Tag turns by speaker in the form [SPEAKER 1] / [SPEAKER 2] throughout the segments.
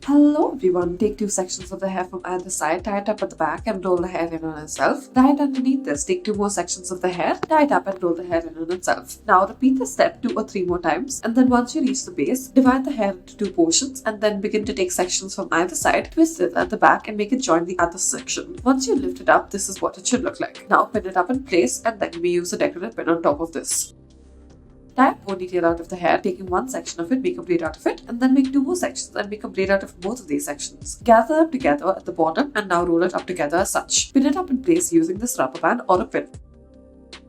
[SPEAKER 1] Hello everyone, take two sections of the hair from either side, tie it up at the back and roll the hair in on itself. Tie it underneath this, take two more sections of the hair, tie it up and roll the hair in on itself. Now repeat this step 2 or 3 more times, and then once you reach the base, divide the hair into 2 portions and then begin to take sections from either side, twist it at the back and make it join the other section. Once you lift it up, this is what it should look like. Now pin it up in place and then you may use a decorative pin on top of this. Tie a ponytail out of the hair, taking one section of it, make a braid out of it, and then make 2 more sections and make a braid out of both of these sections. Gather them together at the bottom and now roll it up together as such. Pin it up in place using this rubber band or a pin.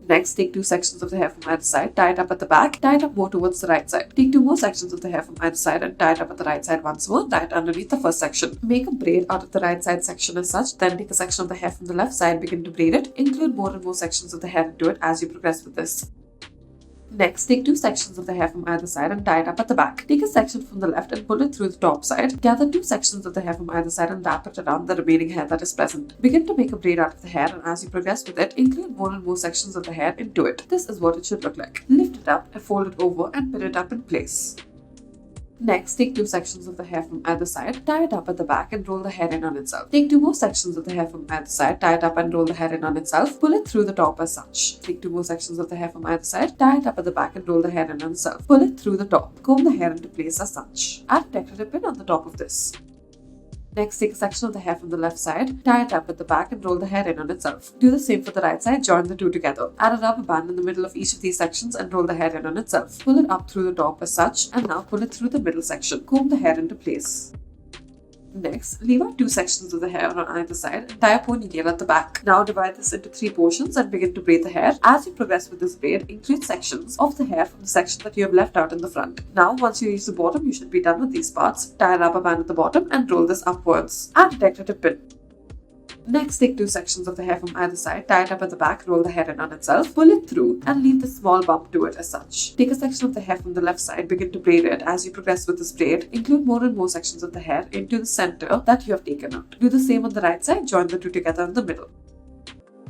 [SPEAKER 1] Next, take 2 sections of the hair from either side, tie it up at the back, tie it up more towards the right side. Take 2 more sections of the hair from either side and tie it up at the right side once more, tie it underneath the first section. Make a braid out of the right side section as such, then take a section of the hair from the left side, begin to braid it. Include more and more sections of the hair into it as you progress with this. Next, take 2 sections of the hair from either side and tie it up at the back. Take a section from the left and pull it through the top side. Gather 2 sections of the hair from either side and wrap it around the remaining hair that is present. Begin to make a braid out of the hair, and as you progress with it, include more and more sections of the hair into it. This is what it should look like. Lift it up and fold it over and pin it up in place. Next, take 2 sections of the hair from either side, tie it up at the back and roll the hair in on itself. Take 2 more sections of the hair from either side, tie it up and roll the hair in on itself. Pull it through the top as such. Take 2 more sections of the hair from either side, tie it up at the back and roll the hair in on itself. Pull it through the top. Comb the hair into place as such. Add a decorative pin on the top of this. Next, take a section of the hair from the left side, tie it up at the back and roll the hair in on itself. Do the same for the right side, join the 2 together. Add a rubber band in the middle of each of these sections and roll the hair in on itself. Pull it up through the top as such, and now pull it through the middle section. Comb the hair into place. Next, leave out 2 sections of the hair on either side and tie a ponytail at the back. Now divide this into 3 portions and begin to braid the hair. As you progress with this braid, include sections of the hair from the section that you have left out in the front. Now, once you reach the bottom, you should be done with these parts. Tie a rubber band at the bottom and roll this upwards. Add a decorative pin. Next, take 2 sections of the hair from either side, tie it up at the back, roll the hair in on itself, pull it through, and leave the small bump to it as such. Take a section of the hair from the left side, begin to braid it. As you progress with this braid, include more and more sections of the hair into the center that you have taken out. Do the same on the right side, join the 2 together in the middle.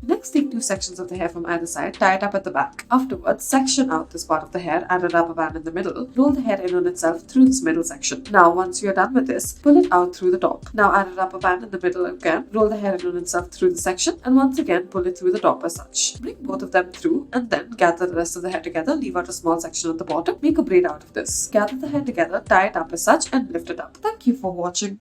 [SPEAKER 1] Next, take 2 sections of the hair from either side, tie it up at the back. Afterwards, section out this part of the hair, add a rubber band in the middle, roll the hair in on itself through this middle section. Now, once you are done with this, pull it out through the top. Now add a rubber band in the middle again, roll the hair in on itself through the section, and once again pull it through the top as such. Bring both of them through, and then gather the rest of the hair together, leave out a small section at the bottom, make a braid out of this. Gather the hair together, tie it up as such, and lift it up. Thank you for watching.